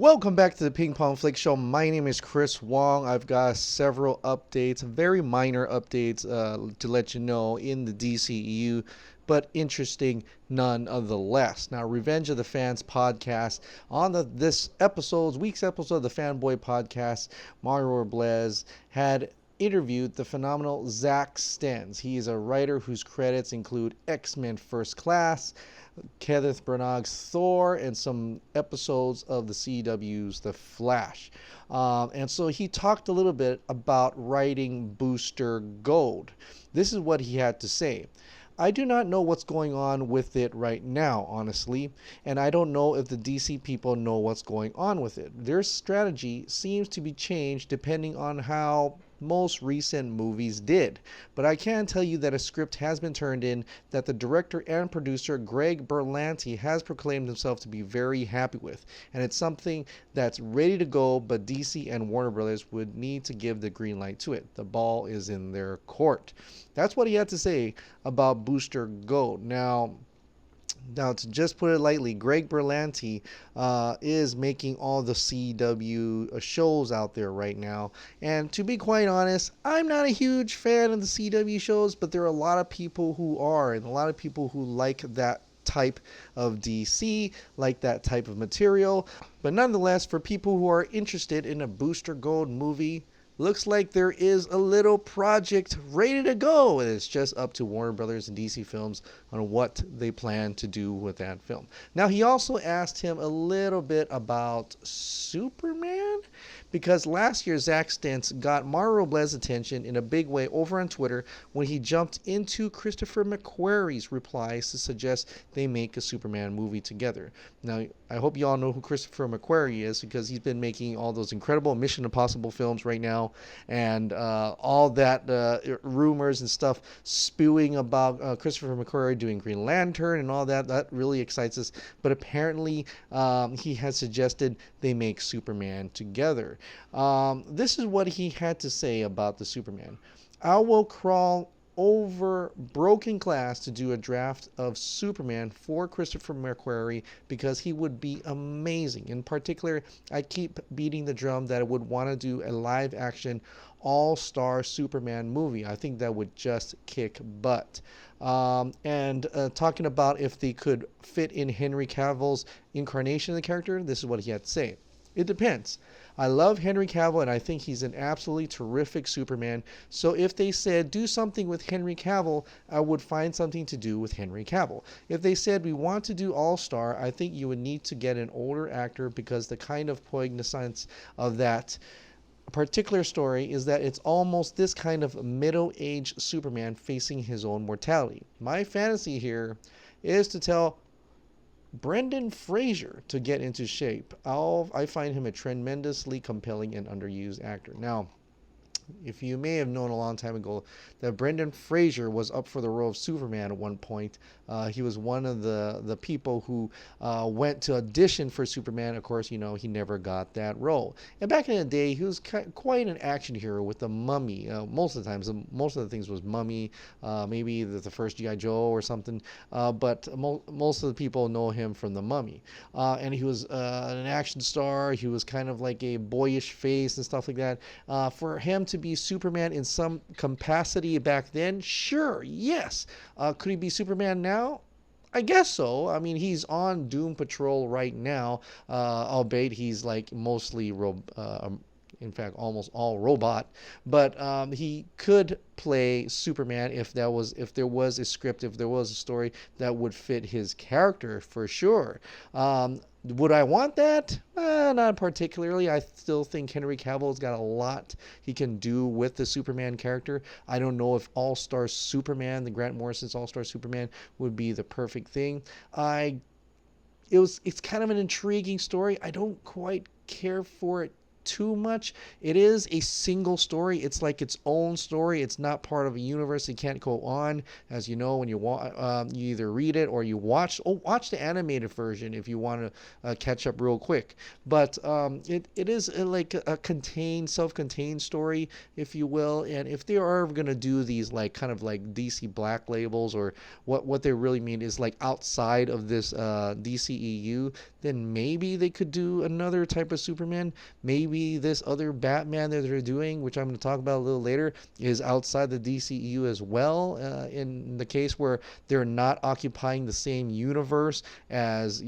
Welcome back to the Ping Pong Flick Show. My name is Chris Wong. I've got several updates, very minor updates to let you know in the DCEU, but interesting nonetheless. Now, Revenge of the Fans podcast on week's episode of the Fanboy podcast, Mario Robles had interviewed the phenomenal Zach Stens. He is a writer whose credits include X-Men First Class, Kenneth Branagh's Thor, and some episodes of the CW's The Flash. And so he talked a little bit about writing Booster Gold. This is what he had to say. I do not know what's going on with it right now, honestly, and I don't know if the DC people know what's going on with it. Their strategy seems to be changed depending on how most recent movies did. But I can tell you that a script has been turned in that the director and producer Greg Berlanti has proclaimed himself to be very happy with. And it's something that's ready to go, but DC and Warner Brothers would need to give the green light to it. The ball is in their court. That's what he had to say about Booster Gold. Now, to just put it lightly, Greg Berlanti is making all the CW shows out there right now. And to be quite honest, I'm not a huge fan of the CW shows, but there are a lot of people who are, and a lot of people who like that type of DC, like that type of material. But nonetheless, for people who are interested in a Booster Gold movie, looks like there is a little project ready to go, and it's just up to Warner Brothers and DC Films on what they plan to do with that film. Now, he also asked him a little bit about Superman, because last year Zach Stentz got Mario Robles' attention in a big way over on Twitter when he jumped into Christopher McQuarrie's replies to suggest they make a Superman movie together. Now, I hope you all know who Christopher McQuarrie is, because he's been making all those incredible Mission Impossible films right now, and all that rumors and stuff spewing about Christopher McQuarrie doing Green Lantern and all that really excites us. But apparently he has suggested they make Superman together. This is what he had to say about the Superman. I will crawl over broken glass to do a draft of Superman for Christopher McQuarrie, because he would be amazing. In particular, I keep beating the drum that I would want to do a live action all-star Superman movie. I think that would just kick butt. And talking about if they could fit in Henry Cavill's incarnation of the character, this is what he had to say. It depends. I love Henry Cavill, and I think he's an absolutely terrific Superman. So if they said, do something with Henry Cavill, I would find something to do with Henry Cavill. If they said, we want to do All-Star, I think you would need to get an older actor, because the kind of poignance of that particular story is that it's almost this kind of middle-aged Superman facing his own mortality. My fantasy here is to tell Brendan Fraser to get into shape. I find him a tremendously compelling and underused actor. Now, if you may have known a long time ago that Brendan Fraser was up for the role of Superman at one point, he was one of the people who went to audition for Superman. Of course, he never got that role. And back in the day, he was quite an action hero with the Mummy. Most of the times, most of the things was Mummy, maybe the first G.I. Joe or something. But most of the people know him from the Mummy. And he was an action star. He was kind of like a boyish face and stuff like that. For him to be Superman in some capacity back then, sure, yes. Could he be Superman now? I guess so. I mean, he's on Doom Patrol right now, albeit he's like mostly in fact, almost all robot. But he could play Superman if there was a script, if there was a story that would fit his character, for sure. Would I want that? Not particularly. I still think Henry Cavill's got a lot he can do with the Superman character. I don't know if All-Star Superman, the Grant Morrison's All-Star Superman, would be the perfect thing. It's kind of an intriguing story. I don't quite care for it too much. It is a single story. It's like its own story. It's not part of a universe. It can't go on. As you know, when you either read it or you watch the animated version if you want to catch up real quick. But it is like a self-contained story, if you will. And if they are going to do these like kind of like DC Black labels, or what they really mean is like outside of this DCEU, then maybe they could do another type of Superman. Maybe this other Batman that they're doing, which I'm going to talk about a little later, is outside the DCEU as well. In the case where they're not occupying the same universe as,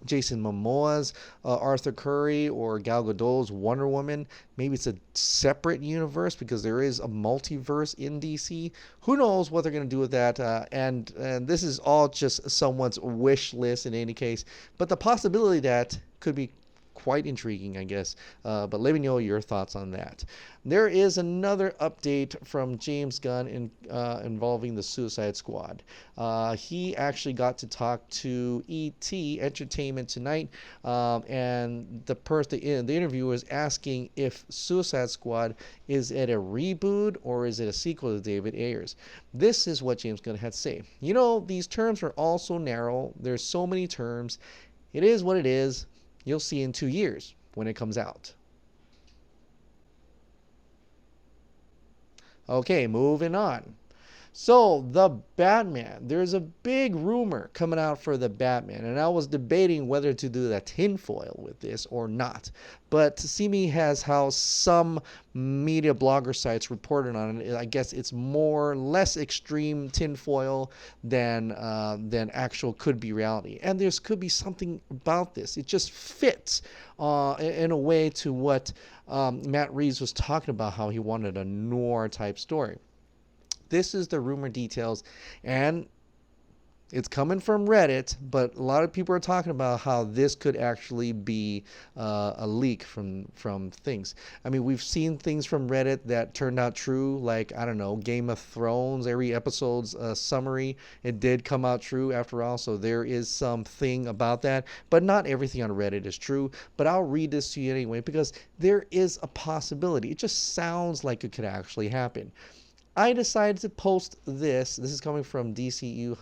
Jason Momoa's Arthur Curry or Gal Gadot's Wonder Woman. Maybe it's a separate universe because there is a multiverse in DC. Who knows what they're going to do with that? And this is all just someone's wish list in any case. But the possibility that could be quite intriguing, I guess. But let me know your thoughts on that. There is another update from James Gunn involving the Suicide Squad. He actually got to talk to ET Entertainment Tonight, and the interviewer was asking if Suicide Squad is it a reboot or is it a sequel to David Ayers. This is what James Gunn had to say. These terms are all so narrow. There's so many terms. It is what it is. You'll see in 2 years when it comes out. Okay, moving on. So, the Batman. There's a big rumor coming out for the Batman, and I was debating whether to do the tinfoil with this or not. But Simi has how some media blogger sites reported on it. I guess it's less extreme tinfoil than actual could be reality. And there could be something about this. It just fits in a way to what Matt Reeves was talking about, how he wanted a noir type story. This is the rumor details, and it's coming from Reddit, but a lot of people are talking about how this could actually be a leak from things. I mean, we've seen things from Reddit that turned out true, like, I don't know, Game of Thrones, every episode's summary, it did come out true after all, so there is something about that, but not everything on Reddit is true. But I'll read this to you anyway, because there is a possibility. It just sounds like it could actually happen. I decided to post this. This is coming from DCEU,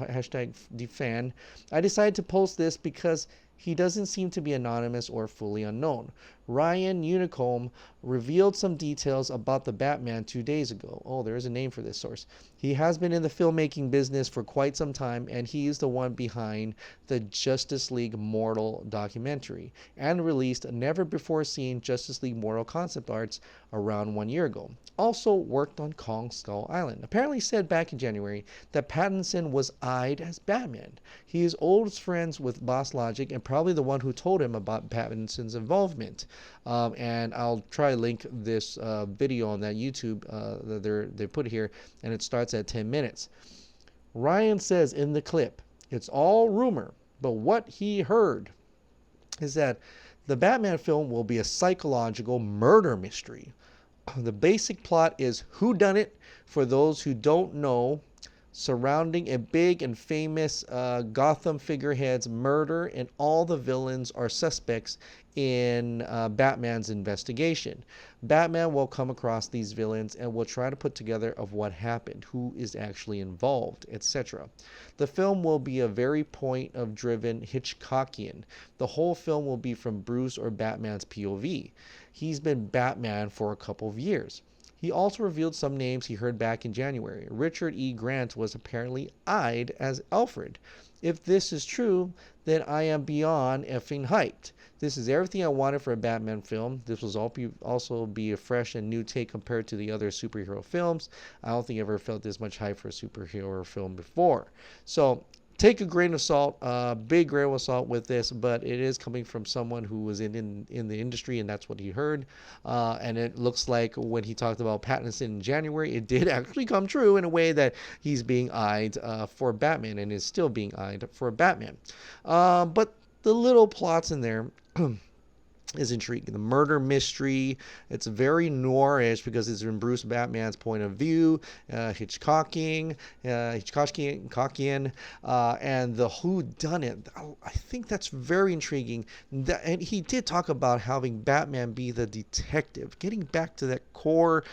#DFan. I decided to post this because he doesn't seem to be anonymous or fully unknown. Ryan Unicombe revealed some details about the Batman 2 days ago. Oh, there is a name for this source. He has been in the filmmaking business for quite some time, and he is the one behind the Justice League Mortal documentary, and released a never-before-seen Justice League Mortal concept arts around 1 year ago. Also worked on Kong Skull Island. Apparently said back in January that Pattinson was eyed as Batman. He is old friends with Boss Logic and probably the one who told him about Pattinson's involvement. And I'll try to link this video on that YouTube that they put here, and it starts at 10 minutes. Ryan says in the clip, it's all rumor, but what he heard is that the Batman film will be a psychological murder mystery. The basic plot is whodunit, for those who don't know, surrounding a big and famous Gotham figurehead's murder, and all the villains are suspects in Batman's investigation. Batman will come across these villains and will try to put together of what happened, who is actually involved, etc. The film will be a very point of driven Hitchcockian. The whole film will be from Bruce or Batman's POV. He's been Batman for a couple of years. He also revealed some names he heard back in January. Richard E. Grant was apparently eyed as Alfred. If this is true, then I am beyond effing hyped. This is everything I wanted for a Batman film. This will also be a fresh and new take compared to the other superhero films. I don't think I ever felt this much hype for a superhero film before. So take a grain of salt, big grain of salt with this, but it is coming from someone who was in the industry, and that's what he heard. And it looks like when he talked about Pattinson in January, it did actually come true in a way that he's being eyed for Batman, and is still being eyed for Batman. But the little plots in there is intriguing. The murder mystery, it's very noirish because it's in Bruce Batman's point of view, Hitchcockian, and the who done it. I think that's very intriguing. And he did talk about having Batman be the detective, getting back to that core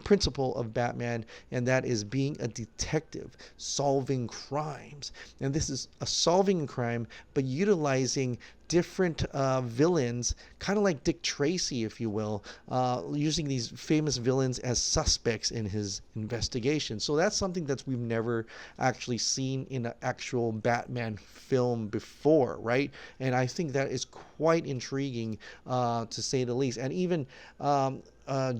principle of Batman, and that is being a detective, solving crimes. And this is a solving crime, but utilizing different villains, kind of like Dick Tracy, if you will, using these famous villains as suspects in his investigation. So that's something that we've never actually seen in an actual Batman film before, right? And I think that is quite intriguing, to say the least. And even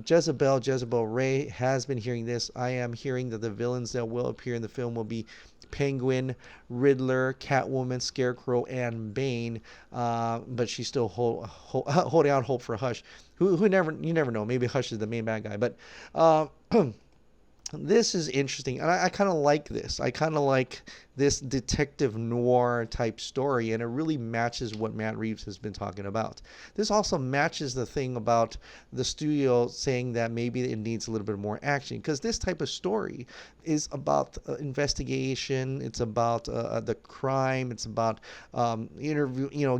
Jezebel Ray has been hearing this. I am hearing that the villains that will appear in the film will be Penguin, Riddler, Catwoman, Scarecrow, and Bane. But she's still holding out hope for Hush. Who never, you never know. Maybe Hush is the main bad guy. But this is interesting, and I kind of like this. I kind of like this detective noir type story, and it really matches what Matt Reeves has been talking about. This also matches the thing about the studio saying that maybe it needs a little bit more action, because this type of story is about investigation. It's about the crime. It's about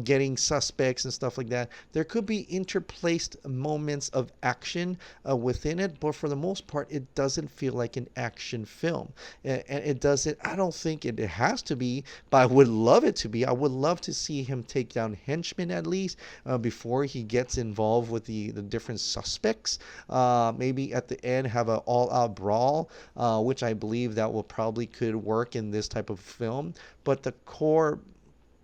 getting suspects and stuff like that. There could be interplaced moments of action within it, but for the most part, it doesn't feel like an action film, and it doesn't. I don't think it has to be, but I would love it to be. I would love to see him take down henchmen at least before he gets involved with the different suspects. Maybe at the end have an all-out brawl, which I believe that will probably could work in this type of film. But the core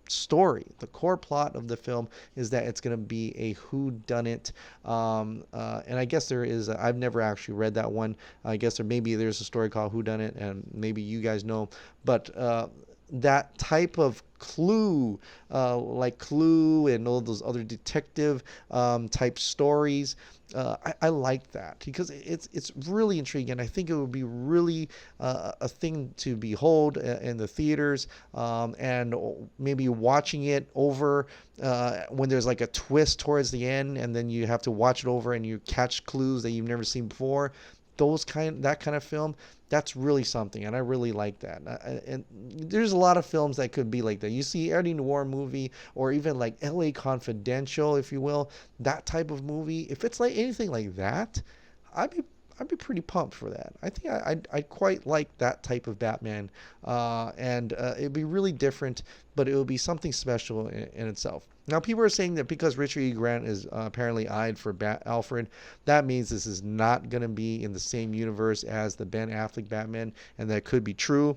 story, the core plot of the film is that it's going to be a whodunit, and I guess there is. I've never actually read that one. I guess there's a story called Whodunit, and maybe you guys know, but that type of Clue, like Clue and all those other detective type stories. I like that because it's really intriguing. I think it would be really a thing to behold in the theaters, and maybe watching it over when there's like a twist towards the end, and then you have to watch it over and you catch clues that you've never seen before. That kind of film, that's really something, and I really like that. And there's a lot of films that could be like that. You see any noir movie, or even like L.A. Confidential, if you will, that type of movie. If it's like anything like that, I'd be pretty pumped for that. I think I quite like that type of Batman, and it'd be really different, but it would be something special in itself. Now, people are saying that because Richard E. Grant is apparently eyed for Alfred, that means this is not going to be in the same universe as the Ben Affleck Batman, and that could be true.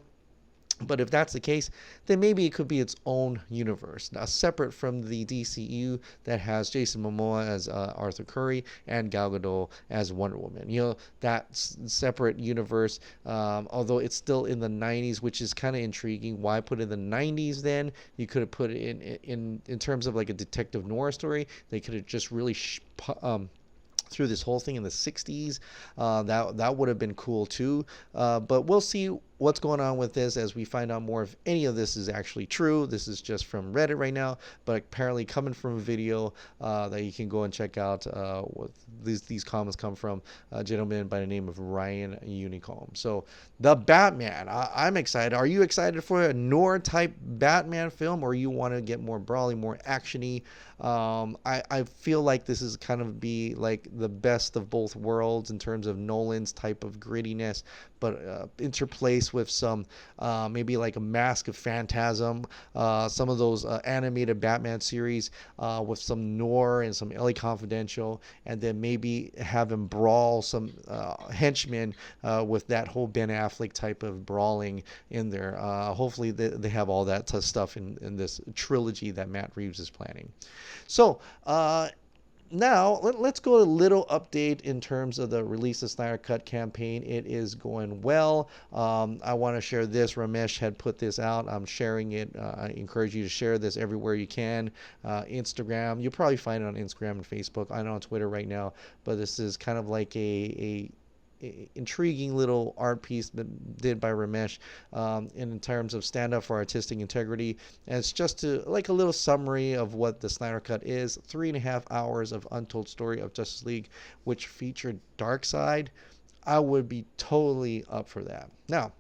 But if that's the case, then maybe it could be its own universe, now separate from the DCEU that has Jason Momoa as Arthur Curry and Gal Gadot as Wonder Woman. That separate universe, although it's still in the 90s, which is kind of intriguing. Why put it in the 90s then? You could have put it in terms of like a detective noir story. They could have just really through this whole thing in the 60s. That would have been cool too. But we'll see what's going on with this as we find out more if any of this is actually true. This is just from Reddit right now, but apparently coming from a video that you can go and check out. What these comments come from a gentleman by the name of Ryan Unicomb. So the Batman, I'm excited. Are you excited for a noir type Batman film, or you want to get more brawly, more actiony? I feel like this is kind of be like the best of both worlds in terms of Nolan's type of grittiness, but interplaced with some maybe like a Mask of Phantasm, some of those animated Batman series with some noir and some LA Confidential, and then maybe have him brawl some henchmen with that whole Ben Affleck type of brawling in there. Hopefully they have all that stuff in this trilogy that Matt Reeves is planning. So, now, let's go to a little update in terms of the release of Snyder Cut campaign. It is going well. I want to share this. Ramesh had put this out. I'm sharing it. I encourage you to share this everywhere you can. Instagram. You'll probably find it on Instagram and Facebook. I know on Twitter right now, but this is kind of like a intriguing little art piece did by Ramesh in terms of stand up for artistic integrity. And it's just like a little summary of what the Snyder Cut is. 3.5 hours of untold story of Justice League, which featured Darkseid. I would be totally up for that. Now,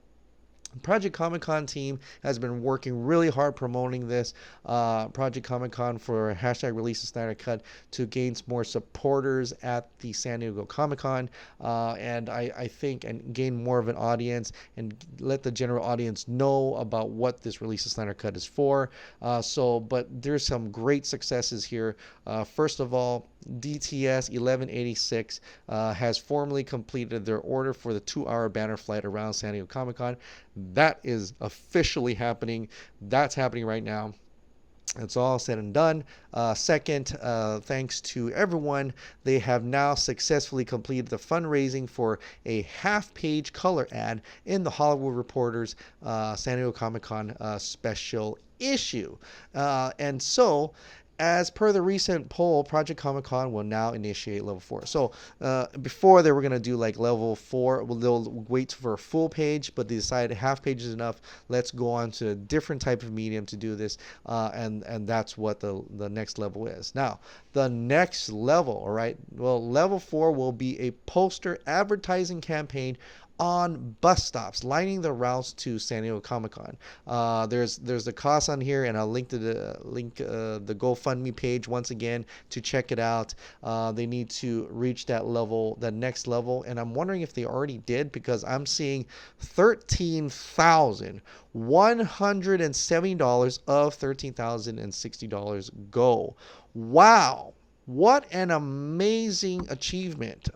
Project Comic Con team has been working really hard promoting this Project Comic Con for hashtag release the Snyder Cut to gain more supporters at the San Diego Comic Con, and I think and gain more of an audience and let the general audience know about what this release the Snyder Cut is for. But there's some great successes here. First of all, DTS 1186 has formally completed their order for the 2-hour banner flight around San Diego Comic Con. That is officially happening. That's happening right now. It's all said and done. Second, thanks to everyone, they have now successfully completed the fundraising for a half-page color ad in the Hollywood Reporter's San Diego Comic-Con special issue. And so, as per the recent poll, Project Comic Con will now initiate level 4. So before they were going to do like level 4, well, they'll wait for a full page, but they decided half page is enough. Let's go on to a different type of medium to do this. And that's what the next level is. Now, the next level, all right, well, level 4 will be a poster advertising campaign on bus stops lining the routes to San Diego Comic-Con. There's the cost on here, and I'll link to the GoFundMe page once again to check it out. They need to reach that level, that next level, and I'm wondering if they already did, because I'm seeing $13,170 of $13,060 go. Wow. What an amazing achievement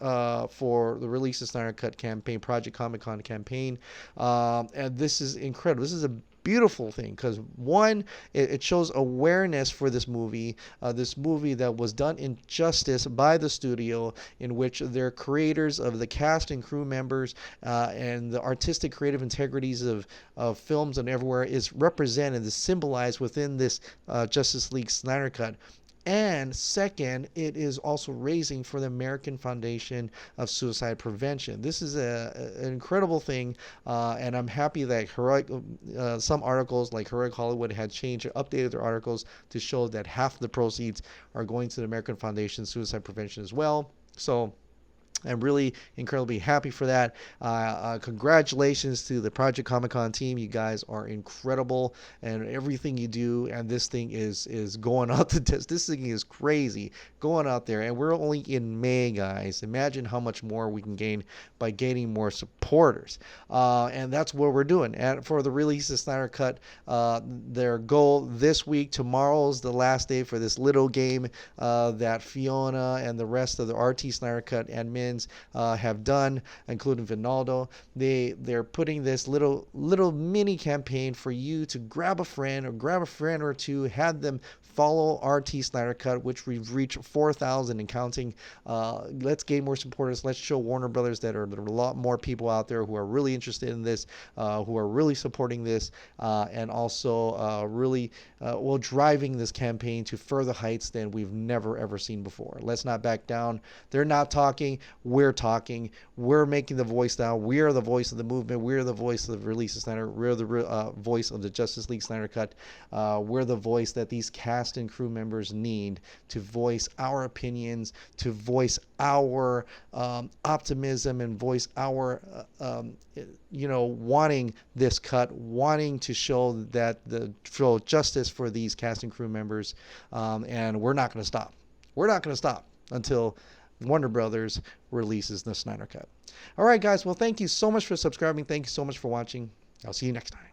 for the Release the Snyder Cut campaign, Project Comic Con campaign. And this is incredible. This is a beautiful thing because, one, it shows awareness for this movie that was done in justice by the studio, in which their creators of the cast and crew members and the artistic creative integrities of films and everywhere is represented, is symbolized within this Justice League Snyder Cut. And second, it is also raising for the American Foundation of Suicide Prevention. This is an incredible thing, and I'm happy that some articles like Heroic Hollywood had changed or updated their articles to show that half of the proceeds are going to the American Foundation of Suicide Prevention as well. So I'm really incredibly happy for that. Congratulations to the Project Comic Con team. You guys are incredible, and everything you do. And this thing is going out the test. This thing is crazy going out there, and we're only in May, guys. Imagine how much more we can gain by gaining more supporters. And that's what we're doing. And for the Release the Snyder Cut, their goal this week, tomorrow is the last day for this little game that Fiona and the rest of the RT Snyder Cut admins have done, including Vinaldo. They're putting this little mini campaign for you to grab a friend or two, have them follow RT Snyder Cut, which we've reached 4,000 and counting. Let's gain more supporters. Let's show Warner Brothers that there are a lot more people out there who are really interested in this, who are really supporting this, and also really driving this campaign to further heights than we've never ever seen before. Let's not back down. They're not talking. We're talking. We're making the voice now. We are the voice of the movement. We're the voice of the Release of Snyder. We're the voice of the Justice League Snyder Cut. We're the voice that these cast and crew members need to voice our opinions, to voice our optimism, and voice our wanting this cut, wanting to show justice for these cast and crew members, and we're not going to stop. We're not going to stop until Warner Brothers releases the Snyder Cut. All right, guys. Well, thank you so much for subscribing. Thank you so much for watching. I'll see you next time.